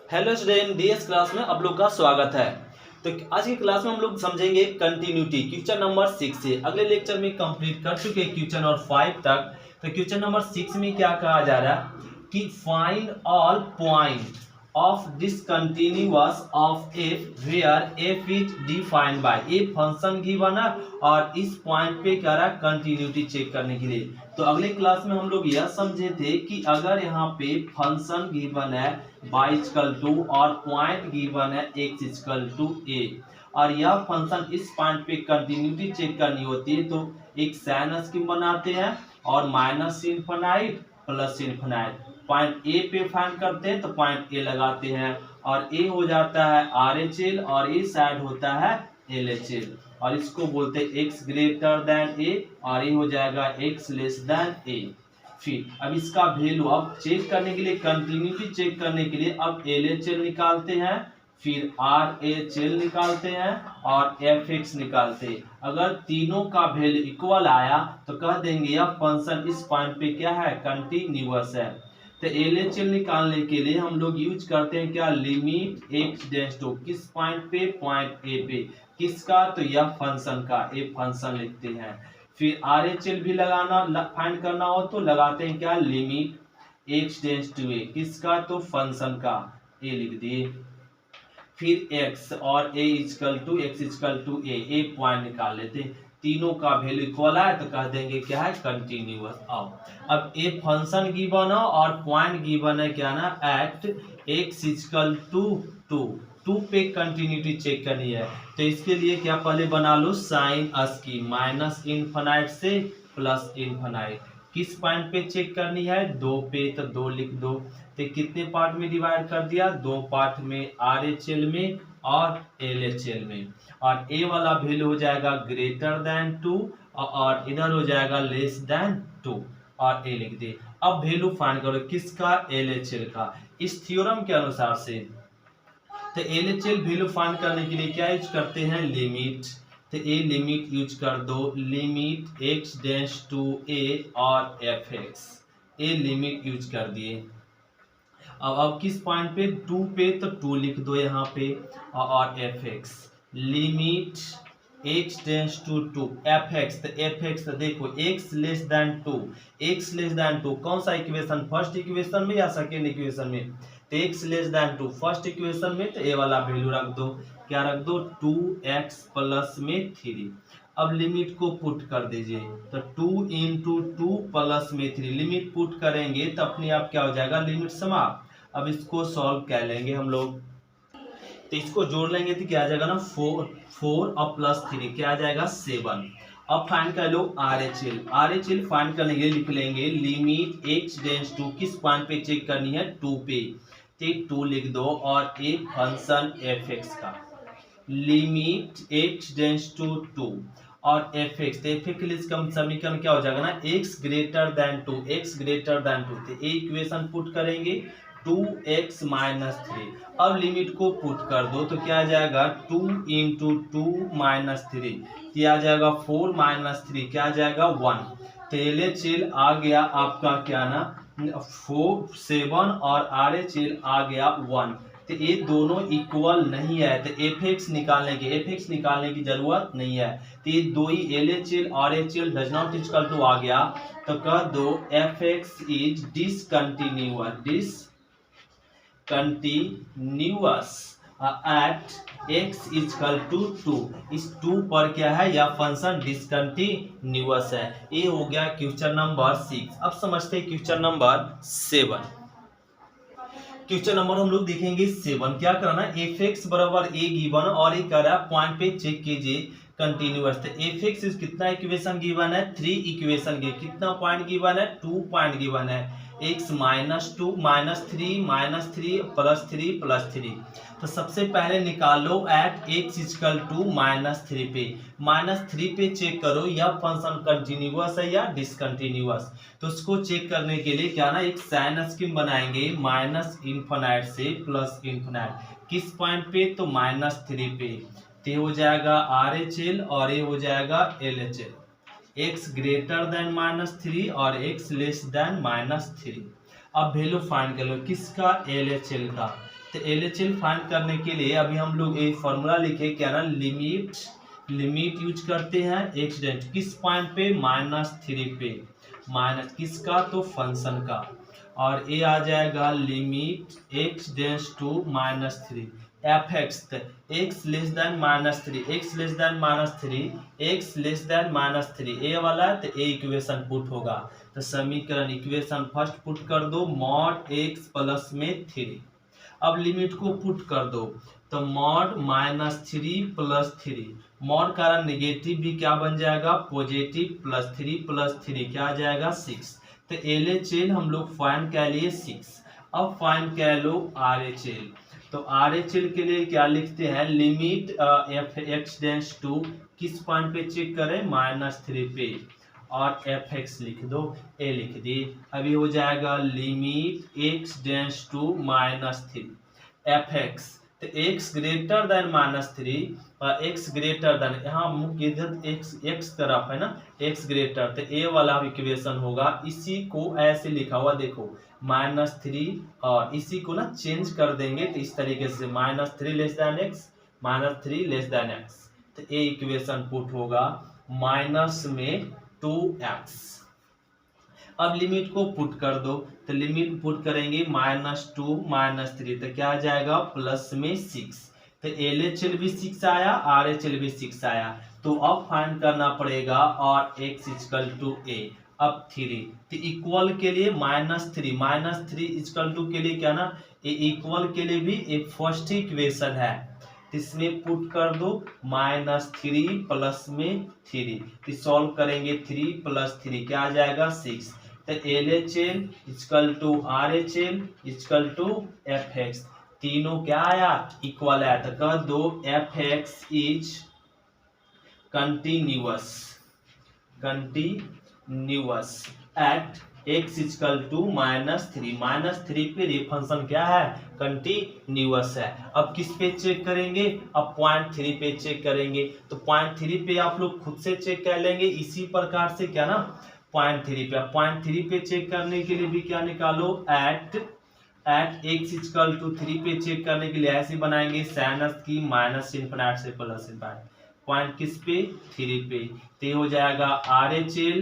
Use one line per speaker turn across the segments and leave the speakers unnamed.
Hello student, DS class में आप लोग का स्वागत है। तो आज की क्लास में हम लोग समझेंगे कंटिन्यूटी क्वेश्चन नंबर 6 से। अगले लेक्चर में कंप्लीट कर चुके हैं क्वेश्चन नंबर 5 तक। तो क्वेश्चन नंबर 6 में क्या कहा जा रहा है कि find all point of discontinuous of f where f is defined by a function given है और इस पॉइंट पे कह रहा है कंटिन्यूटी चेक करने के लिए। तो अगले क्लास में हम लोग यह समझे थे कि अगर यहाँ पे फंक्शन गिवन है y इक्वल टू और पॉइंट गिवन है x इक्वल टू a और यह फंक्शन इस पॉइंट पे कंटिन्यूटी चेक करनी होती है तो एक साइन स्कीम बनाते हैं और minus infinite plus infinite point A पे फाइंड करते हैं तो पॉइंट ए लगाते हैं और ए हो जाता है RHL और ए साइड होता है LHL और इसको बोलते हैं x ग्रेटर देन ए और ये हो जाएगा x लेस देन ए। फिर अब इसका वैल्यू अब चेक करने के लिए कंटिन्यूटी चेक करने के लिए अब LHL निकालते हैं, फिर RHL निकालते हैं और FX निकालते हैं। अगर तीनों का वैल्यू इक्वल आया तो कह देंगे यह फंक्शन इस पॉइंट पे क्या है, कंटिन्यूअस है। तो LHL निकालने के लिए हम लोग यूज करते हैं क्या, लिमिट x टेंड्स टू किस पॉइंट पे, पॉइंट ए पे। किसका, तो यह फंक्शन का, ए फंक्शन लिखते हैं। फिर RHL भी लगाना फाइंड करना हो तो लगाते हैं क्या, लिमिट x टेंड्स टू ए किसका, तो फंक्शन का, ए लिख दिए। फिर x और a equal to x equal to a point निकाल लेते हैं। तीनों का वैल्यू इक्वल है तो कह देंगे क्या है, कंटिन्यूअस। अब ए फंक्शन गिवन है और पॉइंट गिवन है क्या ना, एट x इक्वल टू 2 पे कंटिन्यूटी चेक करनी है। तो इसके लिए क्या पहले बना लो साइन स्कीम, माइनस इनफिनाइट से प्लस इनफिनाइट। किस पॉइंट पे चेक करनी है, 2 पे, तो 2 लिख दो। तो कितने पार्ट में डिवाइड कर दिया, 2 पार्ट में, RHL में और LHL में। और ए वाला वैल्यू हो जाएगा ग्रेटर देन 2 और इधर हो जाएगा लेस देन 2 और ए लिख दे। अब वैल्यू फाइंड करो किसका, LHL का, इस थ्योरम के अनुसार से। तो LHL वैल्यू फाइंड करने के लिए क्या यूज करते हैं, लिमिट। तो ए लिमिट यूज कर दो, limit x tends to a और fx, ए लिमिट यूज कर दिए। अब किस पॉइंट पे, 2 पे, तो 2 लिख दो यहाँ पे और fx limit x tends to 2 fx। तो fx तो देखो x less than 2, x less than 2 कौन सा इक्वेशन, फर्स्ट इक्वेशन में या सेकेंड इक्वेशन में, तो x less than 2 first equation में, तो ए वाला वैल्यू रख दो, क्या रख दो, 2x प्लस में 3। अब लिमिट को पुट कर दीजिए तो 2 इंटू 2 प्लस में 3 लिमिट पुट करेंगे तो अपने आप क्या हो जाएगा, लिमिट समाप्त। अब इसको सॉल्व कर लेंगे हम लोग, तो इसको जोड़ लेंगे तो क्या आ जाएगा ना, 4 और प्लस 3 क्या आ जाएगा, 7। अब फाइंड कर लो RHL फाइंड करने के लिए लिख लेंगे लिमिट x टेंड्स टू किस पॉइंट पे चेक करनी है, 2 पे, तो 2 लिख दो और एक फंक्शन fx का, लिमिट x टेंड्स टू 2 और fx, तो fx के लिए इसका समीकरण क्या हो जाएगा ना, x greater then 2, x greater then 2, तो ए इक्वेशन पुट करेंगे 2x माइनस 3। अब लिमिट को पुट कर दो तो क्या आ जाएगा, 2 इंटू 2 माइनस 3, क्या आ जाएगा, 4 माइनस 3 क्या आ जाएगा, 1। तो LHL आ गया आपका क्या ना, 4 7 और RHL आ गया 1। तो ये दोनों इक्वल नहीं है तो fx निकालने की जरूरत नहीं है। तो ये दो ही LHL और RHL does not equal to आ गया तो कह दो fx is discontinuous at x equal to 2। इस 2 पर क्या है, यह फंक्शन डिसकंटिन्यूअस है। ये हो गया क्वेश्चन नंबर 6। अब समझते हैं क्वेश्चन नंबर 7। क्वेश्चन नंबर हम लोग देखेंगे 7। क्या करना है, fx बराबर a गिवन और ये कह रहा है पॉइंट पे चेक कीजिए कंटिन्यूअस। तो fx इस कितना इक्वेशन गिवन है, 3 इक्वेशन के, कितना पॉइंट गिवन है, 2 पॉइंट गिवन है, x माइनस 2 माइनस 3 प्लस 3। तो सबसे पहले निकाल लो एट x इक्वल टू -3 पे, -3 पे चेक करो यह फंक्शन कंटिन्यूअस है या डिसकंटिन्यूअस। तो उसको चेक करने के लिए क्या ना, एक साइन स्कीम बनाएंगे माइनस इनफिनाइट से प्लस इनफिनाइट। किस पॉइंट पे, तो -3 पे, तो हो जाएगा RHL और ये हो जाएगा LHL, x ग्रेटर देन -3 और x लेस देन -3। अब वैल्यू फाइंड कर लो किसका, LHL का। तो LHL फाइंड करने के लिए अभी हम लोग एक फॉर्मूला लिखे, क्या ना, लिमिट यूज करते हैं x डेंस किस पॉइंट पे, -3 पे, माइनस किसका, तो फंक्शन का, और ये आ जाएगा limit x tends to -3 fx, x less than -3, x less than -3, x less than -3, ए वाला है तो ए इक्वेशन पुट होगा। तो समीकरण इक्वेशन फर्स्ट पुट कर दो, मॉड x प्लस में 3, अब लिमिट को पुट कर दो, तो मॉड -3 प्लस 3, मॉड कारण निगेटिव भी क्या बन जाएगा, पॉजिटिव, +3 + 3 क्या आ जाएगा 6। तो LHL हम लोग फाइंड कर लिए 6। अब फाइंड कर लो RHL, तो RHL के लिए क्या लिखते हैं, लिमिट fx डेंस टू किस पॉइंट पे चेक करें, -3 पे, और fx लिख दो, a लिख दी। अभी हो जाएगा limit x tends to -3 fx, तो x ग्रेटर देन -3 और x ग्रेटर देन, यहाँ मुख्य इधर x तरफ है ना, x ग्रेटर, तो a वाला इक्वेशन होगा। इसी को ऐसे लिखा हुआ देखो -3, और इसी को ना चेंज कर देंगे तो इस तरीके से -3 less than x, -3 less than x, तो a इक्वेशन पुट होगा माइनस में 2x। अब लिमिट को पुट कर दो, तो लिमिट पुट करेंगे -2 -3, तो क्या आ जाएगा प्लस में 6। तो LHL भी 6 आया, RHL भी 6 आया, तो अब फाइंड करना पड़ेगा और x इक्वल टू a। अब 3 तो इक्वल के लिए -3 इक्वल टू के लिए क्या ना, इक्वल के लिए भी एक फर्स्ट इक्वेशन है, इसमें पुट कर दो -3 प्लस में 3, तो सॉल्व करेंगे 3 + 3 क्या आ जाएगा 6। तो LHL equal to RHL equal to fx, तीनों क्या आया, इक्वल आया, तो कह दो fx is continuous at x equal to -3 पे, ये फंक्शन क्या है, कंटिन्यूअस है। अब किस पे चेक करेंगे, अब पॉइंट 3 पे चेक करेंगे, तो पॉइंट 3 पे आप लोग खुद से चेक कर लेंगे इसी प्रकार से, क्या ना, पॉइंट 3 पे चेक करने के लिए भी क्या निकालो, एट x इक्वल टू 3 पे चेक करने के लिए ऐसे बनाएंगे, साइनस की -∞ से +∞, पॉइंट किस पे, 3 पे, तो हो जाएगा RHL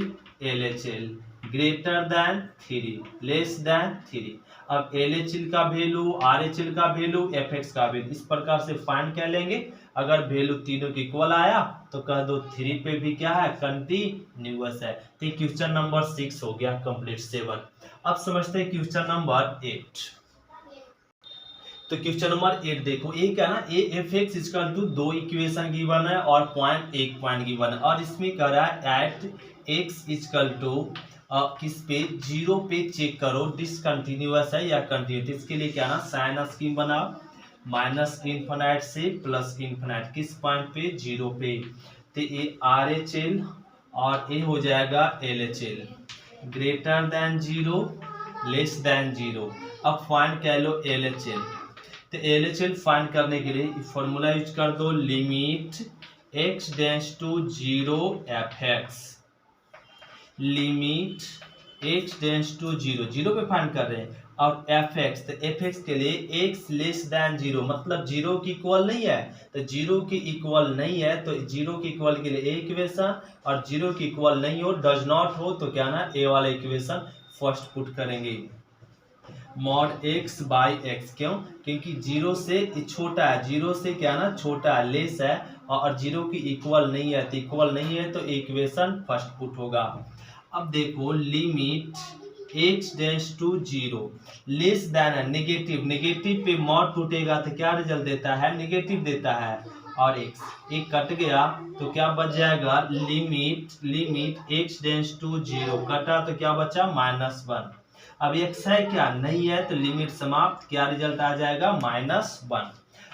LHL greater than 3 less than 3। अब LHL का वैल्यू, RHL का वैल्यू, fx का वैल्यू, इस प्रकार से फाइंड कर लेंगे। अगर वैल्यू तीनों के इक्वल आया तो कह दो 3 पे भी क्या है, कंटिन्यूअस है। तो क्वेश्चन नंबर 6 हो गया कंप्लीट 7। अब समझते हैं क्वेश्चन नंबर 8। तो क्वेश्चन नंबर 8 देखो, ये क्या ना, fx equal to 2 equation given है और पॉइंट 1 पॉइंट गिवन है, और इसमें कह रहा है एट x इक्वल टू किस पे, 0 पे चेक करो डिसकंटिन्यूअस है या कंटिन्यूअस। इसके लिए क्या ना, साइन स्कीम बनाओ, -∞ से +∞, किस पॉइंट पे, 0 पे, तो ये RHL और ये हो जाएगा LHL greater than 0 less than 0। अब फाइंड कर लो LHL, तो LHL फाइंड करने के लिए फॉर्मूला यूज कर दो, limit x tends to 0 fx, limit x tends to 0 पे फाइंड कर रहे हैं, और fx, तो fx के लिए x लेस देन 0 मतलब 0 की इक्वल नहीं है, तो 0 की इक्वल नहीं है, तो 0 की इक्वल के लिए इक्वेशन, और 0 की इक्वल नहीं हो, डज नॉट हो, तो क्या ना, ए वाला इक्वेशन फर्स्ट पुट करेंगे, मॉड x बाई x, क्यों, क्योंकि 0 से छोटा है, 0 से क्या ना छोटा है, लेस है, और 0 की इक्वल नहीं है, तो इक्वल नहीं है तो इक्वेशन फर्स्ट पुट होगा। अब देखो limit x tends to 0 less than है, नेगेटिव पे मॉड टूटेगा तो क्या रिजल्ट देता है, नेगेटिव देता है, और x एक कट गया तो क्या बच जाएगा, लिमिट x डेंस टू 0 कटा तो क्या बचा, -1। अब x है क्या, नहीं है, तो लिमिट समाप्त, क्या रिजल्ट आ जाएगा, -1।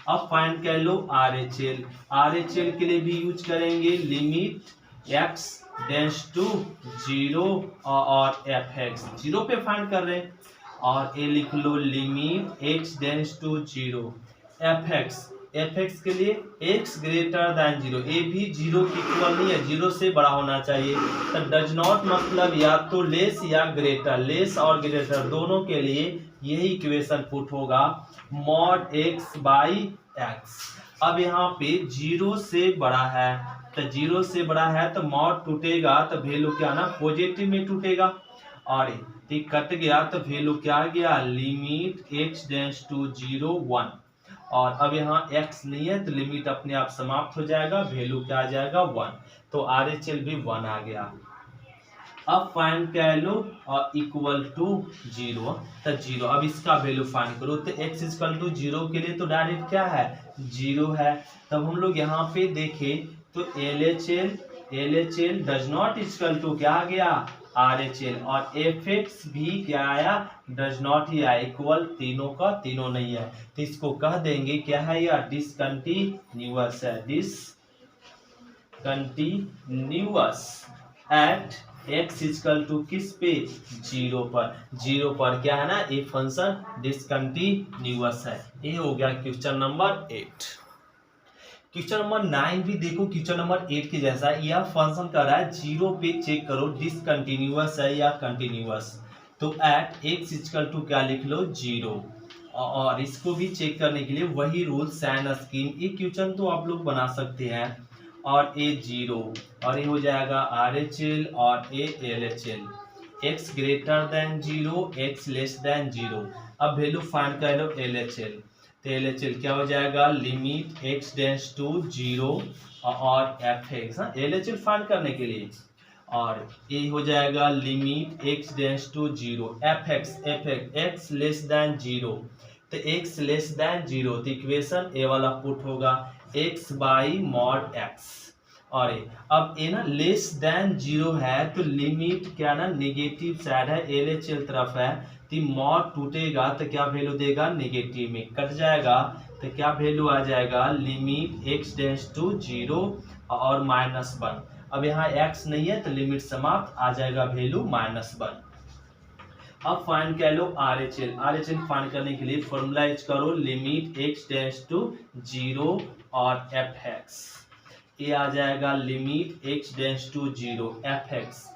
अब फाइंड कर लो RHL के लिए भी यूज करेंगे, लिमिट x डेंस टू 0 और fx 0 पे फाइंड कर रहे हैं, और ये लिख लो limit x tends to 0 fx के लिए x ग्रेटर देन 0, ये भी 0 की इक्वल नहीं है, 0 से बड़ा होना चाहिए, तो डज नॉट मतलब या तो लेस या ग्रेटर, लेस और ग्रेटर दोनों के लिए यही इक्वेशन पुट होगा मॉड x बाई एक्स। अब यहाँ पे 0 से बड़ा है, तो 0 से बड़ा है तो मॉड टूटेगा तो वैल्यू क्या ना पॉजिटिव में टूटेगा, और ये कट गया तो वैल्यू क्या आ गया लिमिट x टेंड्स टू 0 1। और अब यहाँ x नहीं है तो लिमिट अपने आप समाप्त हो जाएगा, वैल्यू क्या आ जाएगा 1, तो RHL भी 1 आ गया। अब फाइंड कर लो और इक्वल टू 0, तो 0। अब इसका वैल्यू फाइंड करो, तो x इक्वल टू 0 के लिए तो डायरेक्ट क्या है 0 है। तब हम लोग यहाँ पे देखें तो LHL does not equal to क्या आ गया RHL, और FX भी क्या आया डज नॉट ही आया, इक्वल तीनों का तीनों नहीं है, तो इसको कह देंगे क्या है या डिसकंटिन्यूअस है, discontinuous at x equal to किस पे 0 पर, 0 पर क्या है ना ये फंक्शन डिसकंटिन्यूअस है। ये हो गया क्वेश्चन नंबर 8। क्वेश्चन नंबर 9 भी देखो क्वेश्चन नंबर 8 के जैसा, यह फंक्शन कर रहा है 0 पे चेक करो डिसकंटिन्यूअस है या कंटिन्यूअस, तो एट x इक्वल टू क्या लिख लो 0, और इसको भी चेक करने के लिए वही रूल साइन स्कीम, ये क्वेश्चन तो आप लोग बना सकते हैं, और ए 0 और ये हो जाएगा RHL और ए LHL, x greater than 0 x less than 0। अब वैल्यू फाइंड कर लो LHL, तो LHL क्या हो जाएगा लिमिट x टेंड्स टू 0 और fx, LHL फाइंड करने के लिए, और ये हो जाएगा limit x tends to 0 fx x less than 0, तो x लेस देन 0, तो इक्वेशन ए वाला पुट होगा x बाई मॉड x, और अब ये ना लेस देन 0 है तो लिमिट क्या ना नेगेटिव साइड है LHL तरफ है, तो मॉड टूटेगा तो क्या वैल्यू देगा नेगेटिव में कट जाएगा, तो क्या वैल्यू आ जाएगा लिमिट x टेंड्स टू 0 और -1। अब यहाँ x नहीं है तो लिमिट समाप्त आ जाएगा वैल्यू -1। अब फाइंड कर लो RHL फाइंड करने के लिए फॉर्मूला यूज करो लिमिट x टेंड्स टू 0 और fx, ये आ जाएगा limit x tends to 0 fx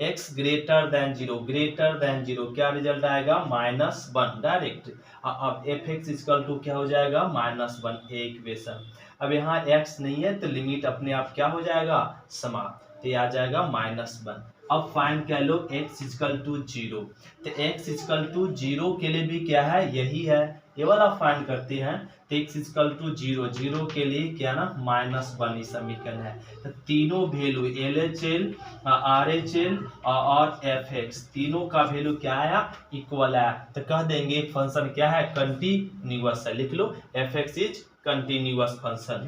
x greater than 0 क्या रिजल्ट आएगा -1 डायरेक्ट। अब fx इक्वल टू क्या हो जाएगा -1 इक्वेशन। अब यहाँ x नहीं है तो लिमिट अपने आप क्या हो जाएगा समाप्त, तो ये आ जाएगा -1। अब फाइंड कर लो x इक्वल टू 0, तो x इक्वल टू 0 के लिए भी क्या है यही है, ये वाला फाइंड करते हैं, तो x इक्वल टू 0 के लिए क्या ना -1 समीकरण है, तो तीनों वैल्यू LHL RHL और fx तीनों का वैल्यू क्या आया इक्वल है, तो कह देंगे फंक्शन क्या है कंटिन्यूअस है, लिख लो fx इज कंटिन्यूअस फंक्शन,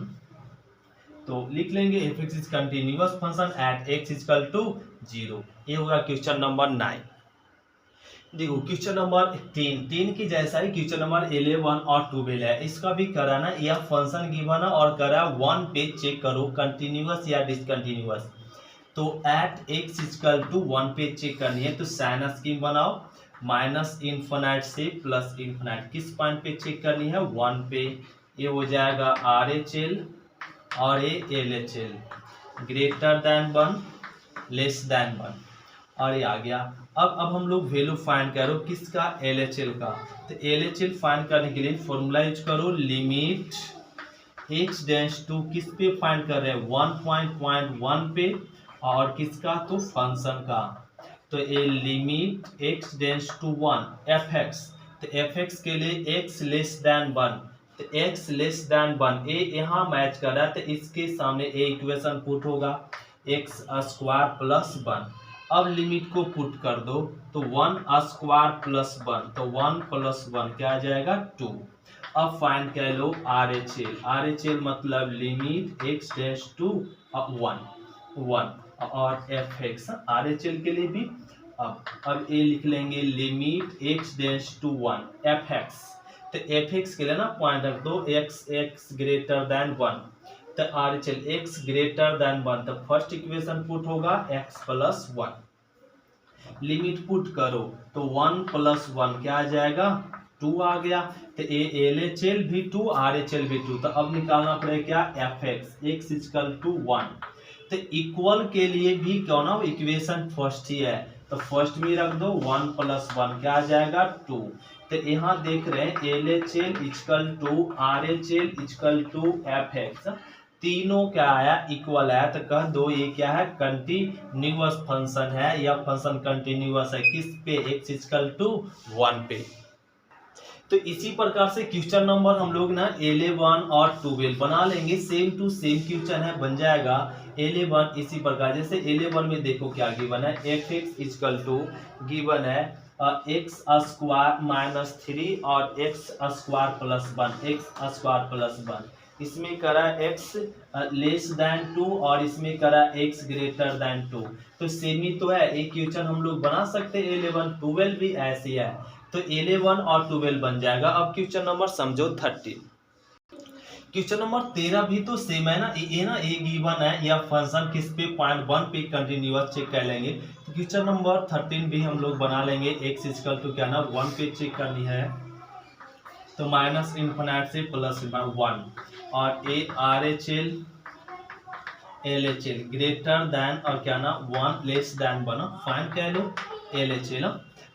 तो लिख लेंगे fx is continuous function at x equal to 0। ये होगा क्वेश्चन नंबर 9। देखो क्वेश्चन नंबर 3 की जैसा ही क्वेश्चन नंबर 11 और 12 है, इसका भी कराना यह फंक्शन गिवन है और करा 1 पे चेक करो कंटिन्यूअस या डिसकंटिन्यूअस, तो एट x इक्वल टू 1 पे चेक करनी है, तो साइन स्कीम बनाओ -∞ से +∞, किस पॉइंट पे चेक करनी है 1 पे, ये हो जाएगा RHL और ये LHL greater then 1 less than 1, और ये आ गया। अब हम लोग वैल्यू फाइंड करो किसका LHL का, तो LHL फाइंड करने के लिए फॉर्मूला यूज करो लिमिट x टेंड्स टू किस पे फाइंड कर रहे हैं 1.1 पे, और किसका तो फंक्शन का, तो ये limit x tends to 1 fx, तो fx के लिए x लेस देन 1, तो x लेस देन 1 ए यहाँ मैच कर रहा है, तो इसके सामने ए इक्वेशन पुट होगा x स्क्वायर प्लस 1। अब लिमिट को पुट कर दो तो 1 स्क्वायर प्लस 1, तो 1 प्लस 1 क्या आ जाएगा 2। अब फाइंड कर लो RHL मतलब लिमिट x टेंड्स टू 1 और fx RHL के लिए भी। अब ये लिख लेंगे limit x tends to 1 fx, तो fx के लिए ना पॉइंट रख दो x ग्रेटर देन 1, तो RHL x ग्रेटर देन 1, तो फर्स्ट इक्वेशन पुट होगा x प्लस 1, लिमिट पुट करो तो 1 प्लस 1 क्या आ जाएगा 2 आ गया, तो LHL भी 2 RHL भी 2, तो अब निकालना पड़ेगा क्या fx x इक्वल टू 1, तो इक्वल के लिए भी क्यों ना इक्वेशन फर्स्ट ही है, तो फर्स्ट में रख दो 1 + 1 क्या आ जाएगा 2। तो यहाँ देख रहे हैं LHL = RHL = FX, तीनों क्या आया इक्वल आया। तो कह दो ये क्या है कंटिन्यूअस फंक्शन है, या फंक्शन कंटिन्यूअस है किस पे x = 1 पे। तो इसी प्रकार से क्वेश्चन नंबर हम लोग ना 11 और 12 बना लेंगे, सेम टू सेम क्वेश्चन है, बन जाएगा 11 इसी प्रकार। जैसे 11 में देखो क्या गिवन है, fx = गिवन है x² - 3 और x² + 1 x² + 1। इसमें करा x < 2 और इसमें करा x < 2। तो सेम ही तो है, एक क्वेश्चन हम लोग बना सकते हैं 11 12 भी ऐसे है। तो 11 और 12 बन जाएगा। अब क्वेश्चन नंबर समझो 13। क्वेश्चन नंबर 13 भी तो सेम है ना, ये ना ए गिवन है, या फंक्शन किस पे पॉइंट 1 पे कंटिन्यूअस चेक कर लेंगे। तो क्वेश्चन नंबर 13 भी हम लोग बना लेंगे, x = क्या ना 1 पे चेक करनी है, तो -∞ से +1 और ए RHL LHL ग्रेटर देन और क्या ना 1 लेस देन बना, फाइंड कर लो LHL।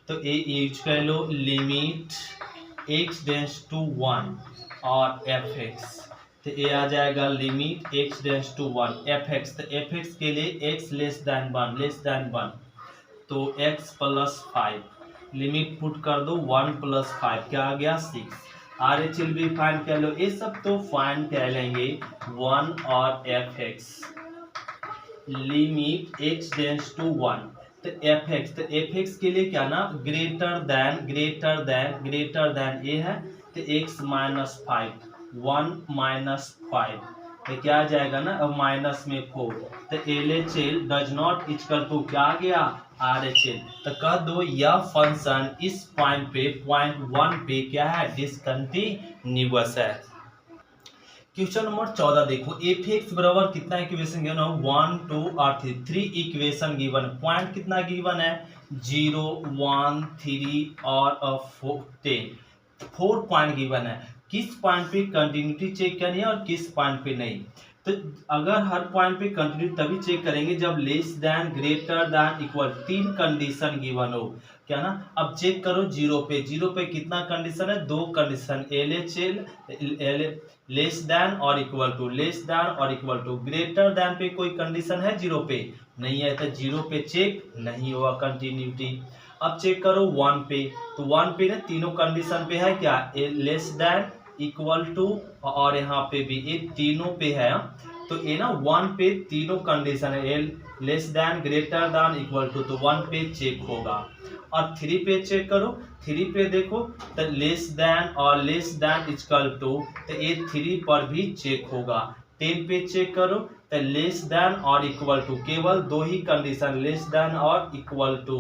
तो ए यूज कर लो लिमिट x → 1 और fx। तो ये आ जाएगा लिमिट x → 1 fx। तो fx के लिए x < 1 तो x + 5 लिमिट पुट कर दो 1 + 5 क्या आ गया 6। RHL भी फाइंड कर लो, ये सब तो फाइंड कर लेंगे 1 और fx लिमिट x → 1। तो fx के लिए क्या ना ग्रेटर देन ये है, तो x - 5 1 - 5 तो क्या आ जाएगा ना अब माइनस में 4। तो LHL डज नॉट = क्या आ गया RHL। तो कह दो यह फंक्शन इस पॉइंट पे पॉइंट 1 पे क्या है डिसकंटिन्यूअस है। क्वेश्चन नंबर 14 देखो, fx बराबर कितना इक्वेशन गिवन है 1 2 और 3 इक्वेशन गिवन है। पॉइंट कितना गिवन है 0 1 3 और 4 10 4 पॉइंट गिवन है। किस पॉइंट पे कंटिन्यूटी चेक करनी है और किस पॉइंट पे नहीं। तो अगर हर पॉइंट पे कंटिन्यूटी तभी चेक करेंगे जब less than greater than equal 3 condition given हो, क्या ना। अब चेक करो 0 पे कितना कंडीशन है 2 कंडीशन LHL लेस देन और इक्वल टू ग्रेटर देन पे कोई कंडीशन है 0 पे नहीं है, तो 0 पे चेक नहीं होगा कंटिन्यूटी। अब चेक करो 1 पे, तो 1 पे ना तीनों कंडीशन पे है क्या लेस देन इक्वल टू और यहाँ पे भी ये तीनों पे है। तो ये ना 1 पे तीनों कंडीशन है less than greater than equal to, तो 1 पे चेक होगा। और 3 पे चेक करो, 3 पे देखो तो लेस देन और लेस देन इक्वल टू, तो ये 3 पर भी चेक होगा। 10 पे चेक करो तो लेस देन और इक्वल टू, केवल 2 ही कंडीशन लेस देन और इक्वल टू,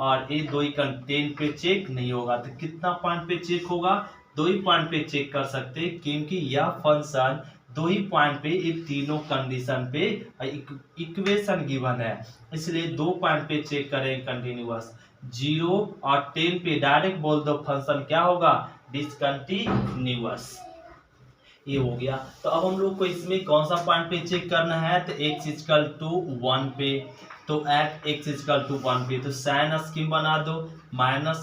और ये 2 ही 10 पे चेक नहीं होगा। तो कितना पॉइंट पे चेक होगा 2 ही पॉइंट पे चेक कर सकते हैं, क्योंकि यह फंक्शन 2 ही पॉइंट पे ये तीनों कंडीशन पे इक्वेशन गिवन है, इसलिए 2 पॉइंट पे चेक करें कंटिन्यूअस। 0 और 10 पे डायरेक्ट बोल दो फंक्शन क्या होगा डिसकंटिन्यूअस। ये हो गया। तो अब हम लोग को इसमें कौन सा पॉइंट पे चेक करना है, तो x = 1 पे, तो एट x = 1 पे, तो साइन स्कीम बना दो -∞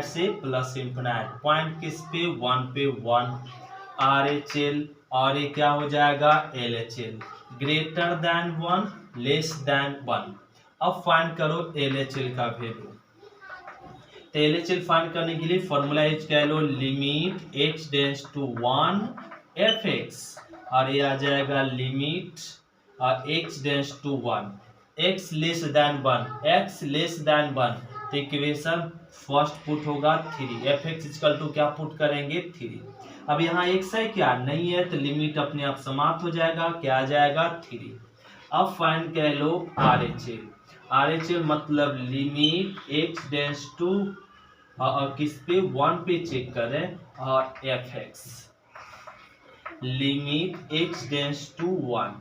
से +∞। पॉइंट किस पे 1 पे 1 RHL और ये क्या हो जाएगा LHL greater then 1 less than 1। अब फाइंड करो LHL का वैल्यू। तो LHL फाइंड करने के लिए फॉर्मूला यूज कर लो लिमिट x → 1 fx, और ये आ जाएगा limit x → 1 x less then 1 तो इक्वेशन फर्स्ट पुट होगा 3 fx = क्या पुट करेंगे 3। अब यहाँ x है क्या नहीं है, तो लिमिट अपने आप समाप्त हो जाएगा, क्या आ जाएगा 3। अब फाइंड कर लो RHL मतलब लिमिट x → और किस पे 1 पे चेक करें, और fx लिमिट x → 1।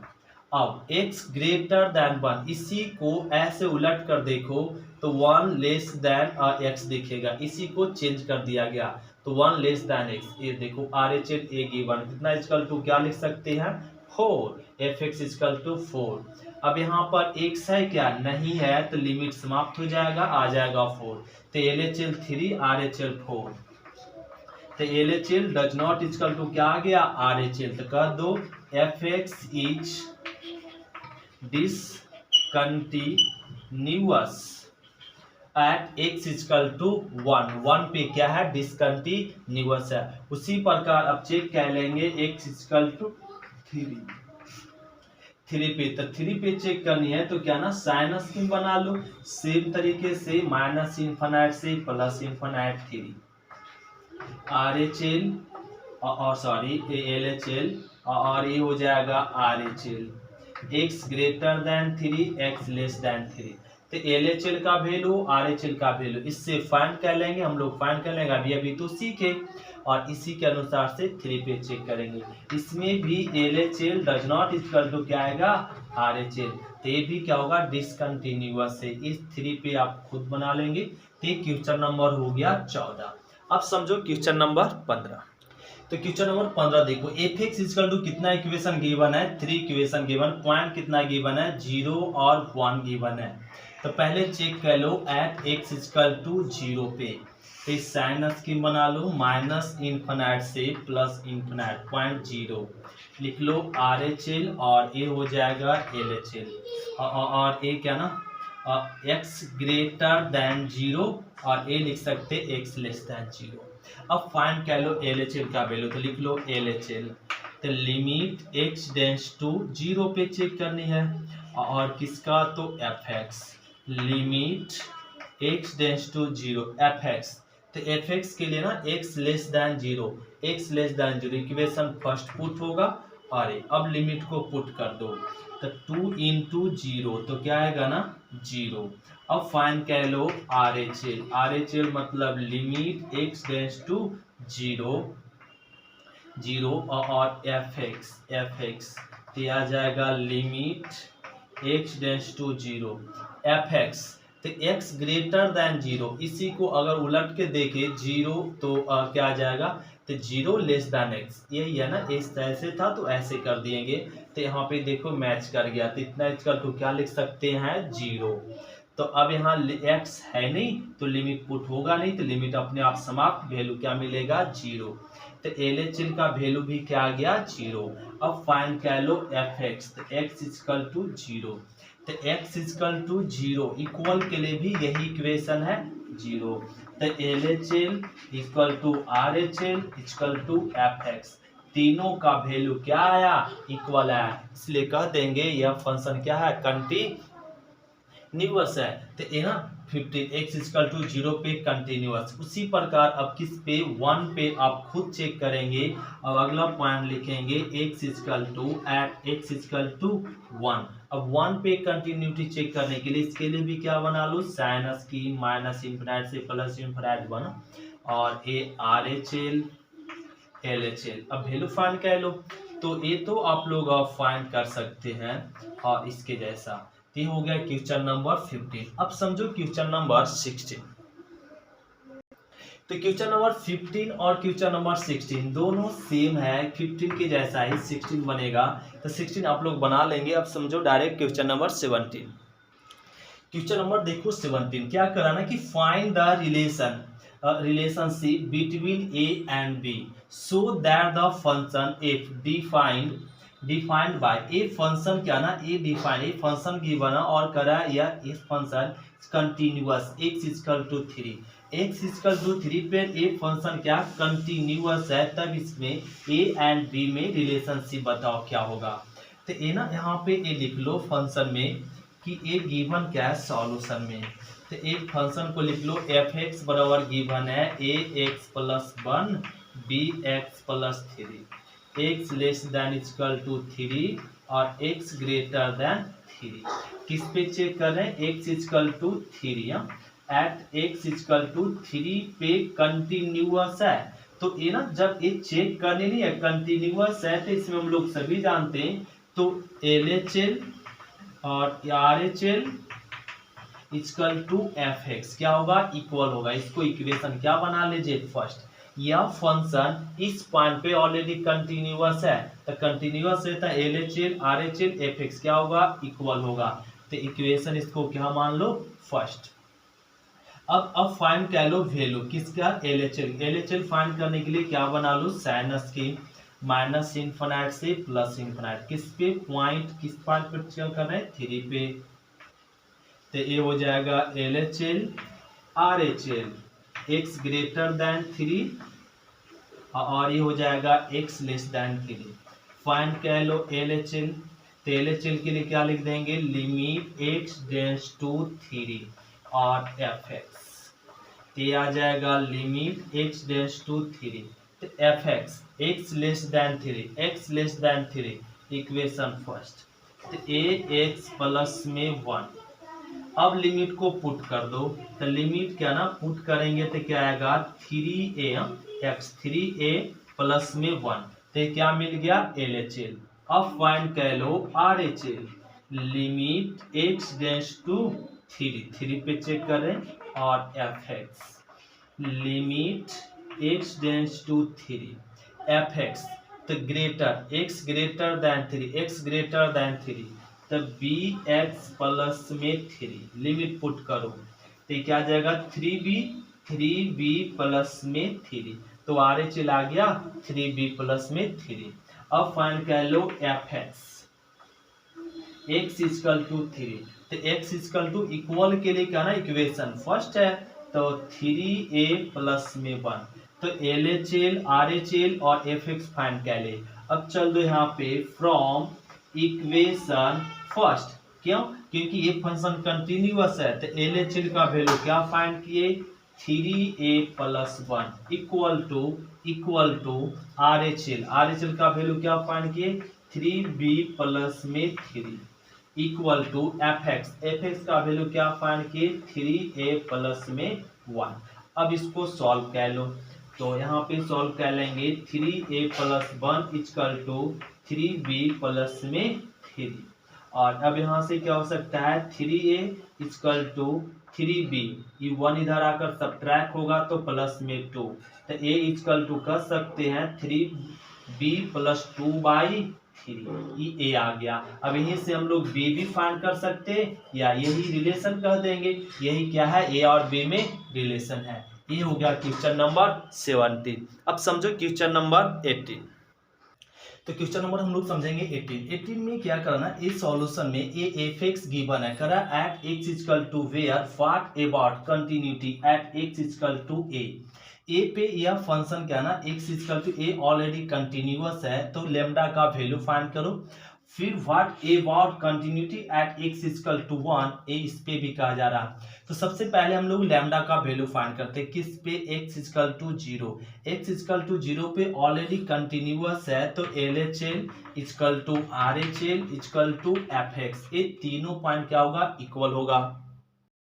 अब x ग्रेटर देन 1, इसी को ऐसे उलट कर देखो तो 1 लेस देन x दिखेगा, इसी को चेंज कर दिया गया तो 1 लेस देन x। ये देखो RHL a गिवन कितना इक्वल टू क्या लिख सकते हैं 4, एफ एक्स इजकल टू 4। अब यहाँ पर एक्स है क्या, नहीं है, तो लिमिट समाप्त हो जाएगा, आ जाएगा 4। तो L H L 3, R H L 4। तो L H L does not equal to क्या आ गया, आर एच एल। तो कह दो f x is discontinuous at x equal to 1 पे क्या है, डिसकंटिन्यूअस है। उसी प्रकार अब चेक कर लेंगे एक्स इजकल टू 3 पे। तो 3 पे चेक करनी है तो क्या ना, साइन स्कीम बना लो सेम तरीके से, माइनस इन्फिनिट से plus infinite 3, R H L और सॉरी एल एच एल, और ये हो जाएगा are H L, x greater than 3, x less than 3। तो एल एच एल का वैल्यू, आर एच एल का वैल्यू, इससे फाइंड कर लेंगे हम लोग, फाइंड कर लेंगे अभी तो सीखे, और इसी के अनुसार से 3 पे चेक करेंगे। इसमें भी L H L does not equal to क्या आएगा, आर एच एल। तो ये भी क्या होगा, डिसकंटिन्यूअस है। इस 3 पे आप खुद बना लेंगे। तो ये क्वेश्चन नंबर हो गया 14। अब समझो क्वेश्चन नंबर 15। तो क्वेश्चन नंबर 15 देखो, एफ एक्स इक्वल टू कितना इक्वेशन गिवन है, 3 इक्वेशन गिवन, पॉइंट कितना गिवन है, 0 और 1 गिवन है। तो पहले चेक कर लो एट एक्स इक्वल टू 0 पे, तो इस साइन स्कीम बना लो, माइनस इन्फिनिट से प्लस इन्फिनिट, पॉइंट 0 लिख लो, आर एच एल, और ए हो जाएगा एल एच एल, और ए क्या ना, एक्स ग्रेटर देन 0, और ए लिख सकते एक्स लेस देन 0। अब फाइंड कर लो एल एच एल का वैल्यू, तो लिख लो एल एच एल। तो लिमिट एक्स डेंस टू 0 पे चेक करनी है, और किसका, तो f x, limit x tends to 0 f x. तो एफ एक्स के लिए ना x less than 0, x less than 0 equation first put होगा, और अब लिमिट को पुट कर दो, तो 2 इंटू 0, तो क्या आएगा ना 0। अब फाइंड कर लो R H L, R H L मतलब लिमिट एक्स डेंस टू 0 और एफ एक्स तो आ जाएगा limit x tends to 0 f x. तो x ग्रेटर देन 0, इसी को अगर उलट के देखे 0 तो क्या आ जाएगा, तो 0 लेस देन x, यही है ना, इस तरह से था तो ऐसे कर दिएंगे। तो यहाँ पे देखो मैच कर गया, तो इतना इक्वल टू क्या लिख सकते हैं 0। तो अब यहाँ x है नहीं तो लिमिट पुट होगा नहीं, तो लिमिट अपने आप समाप्त, वैल्यू क्या मिलेगा 0। तो एल एच एल का वैल्यू भी क्या आ गया 0। अब फाइंड कर लो एफ एक्स, तो x इक्वल टू 0, तो x इक्वल टू 0 इक्वल के लिए भी यही इक्वेशन है 0। तो L H L equal to R H L equal to f x, तीनों का वैल्यू क्या आया, इक्वल आया, इसलिए कह देंगे यह फंक्शन क्या है, कंटिन्यूअस है। तो ये ना 15 x इक्वल टू 0 पे कंटिन्यूअस। उसी प्रकार अब किस पे, 1 पे आप खुद चेक करेंगे। अब अगला पॉइंट लिखेंगे x equal to at x equal to 1। अब 1 पे कंटिन्यूटी चेक करने के लिए इसके लिए भी क्या बना लो, साइन स्कीम, माइनस इन्फिनिट से प्लस इन्फिनिट 1, और A R H L L H L. अब वैल्यू फाइंड कर लो, तो ये तो आप लोग फाइंड कर सकते हैं, और इसके जैसा। ये हो गया क्वेश्चन नंबर 15। अब समझो क्वेश्चन नंबर 16। तो क्वेश्चन नंबर 15 और क्वेश्चन नंबर 16 दोनों सेम है, 15 के जैसा ही 16 बनेगा। तो 16 आप लोग बना लेंगे। अब समझो direct question number 17। Question number देखो 17 क्या कराना कि find the relationship between a and b so that the function f defined by a function क्या ना, a डिफाइन, a फंक्शन की बना और करा या इस function continuous x equal to 3, x equal to 3 पे a फंक्शन क्या कंटिन्यूअस है, तब इसमें a एंड b में रिलेशनशिप बताओ क्या होगा। तो ये ना यहाँ पे a लिख लो फंक्शन में कि a गिवन क्या है सॉल्यूशन में। तो एक फंक्शन को लिख लो एफ एक्स बराबर गिवन है a x plus 1 b x plus 3, x less than equal to 3 और एक्स ग्रेटर देन 3। किस पे चेक कर रहे हैं, x equal to 3 at x equal to 3 पे कंटिन्यूअस है। तो ये ना जब ये चेक करने नहीं है कंटिन्यूअस है, तो इसमें हम लोग सभी जानते हैं, तो एल एच एल और R H L equal to f x क्या होगा, इक्वल होगा। इसको इक्वेशन क्या बना लीजिए फर्स्ट, यह फंक्शन इस पॉइंट पे ऑलरेडी कंटिन्यूअस है, तो कंटिन्यूअस रहता है LHL RHL fx क्या होगा, इक्वल होगा। तो इक्वेशन इसको क्या मान लो, फर्स्ट। अब फाइंड कर लो वैल्यू किसका, LHL फाइंड करने के लिए क्या बना लो, साइनस की माइनस इनफिनाइट से प्लस इनफिनाइट, किस पे पॉइंट, किस पॉइंट पर चेक कर रहे हैं, 3 पे। तो ये हो जाएगा LHL RHL x greater than 3 और ये हो जाएगा x लेस देन 3। फाइंड कर लो LHL, तो LHL के लिए क्या लिख देंगे, लिमिट x टेंड्स टू 3 और fx, तो ये आ जाएगा लिमिट x टेंड्स टू 3, तो fx x less than 3, x less than 3, equation first, तो ax प्लस में 1। अब लिमिट को पुट कर दो, तो लिमिट क्या ना पुट करेंगे तो क्या आएगा 3a प्लस में 1, तो क्या मिल गया LHL। अब फाइंड कर लो RHL, limit x tends to 3 पे चेक करें और fx limit x tends to 3 fx तो greater x greater than 3, x greater than 3, तो bx प्लस में 3 लिमिट पुट करो, तो क्या आ जाएगा 3b प्लस में 3, तो RHL आ गया 3b प्लस में 3। अब फाइंड कर लो fx, x इक्वल टू 3, तो x इक्वल टू इक्वल के लिए क्या ना इक्वेशन फर्स्ट है, तो 3a प्लस में 1, तो LHL RHL और fx फाइंड कर ले। अब चल दो यहाँ पे फ्रॉम इक्वेशन फर्स्ट, क्यों, क्योंकि ये फंक्शन कंटिन्यूअस है, तो LHL का वैल्यू क्या फाइंड किए, 3a plus 1 equal to RHL का वैल्यू क्या फाइंड किए, 3b प्लस में 3 इक्वल टू fx का वैल्यू क्या फाइंड किए, 3a प्लस में 1। अब इसको सॉल्व कर लो, तो यहाँ पे सॉल्व कर लेंगे 3a plus 1 equal to 3b plus में 3, और अब यहाँ से क्या हो सकता है 3a इक्वल टू 3b, ये 1 इधर आकर सब्ट्रैक्ट होगा तो प्लस में 2, तो a इक्वल टू कर सकते हैं 3b प्लस 2/3, ये a आ गया। अब यहीं से हम लोग b भी फाइंड कर सकते हैं या यही रिलेशन कर देंगे, यही क्या है a और b में रिलेशन है। ये हो गया क्वेश्चन नंबर 17। अब समझो क्वेश्चन नंबर 18। तो क्वेश्चन नंबर हम लोग समझेंगे 18 में क्या करना, इस सॉल्यूशन में ए fx गिवन है, करा at x equal to where what about continuity at x equal to a पे यह फंक्शन क्या ना x equal to a already continuous है, तो लेमडा का वैल्यू फाइंड करो। फिर what about continuity at x equal to 1, इस पे भी कहा जा रहा। तो सबसे पहले हम लोग लैम्डा का वैल्यू फाइंड करते हैं, किस पे, x equal to 0, x equal to 0 पे ऑलरेडी कंटिन्यूअस है, तो LHL equal to RHL equal to fx, ये तीनों पॉइंट क्या होगा, इक्वल होगा।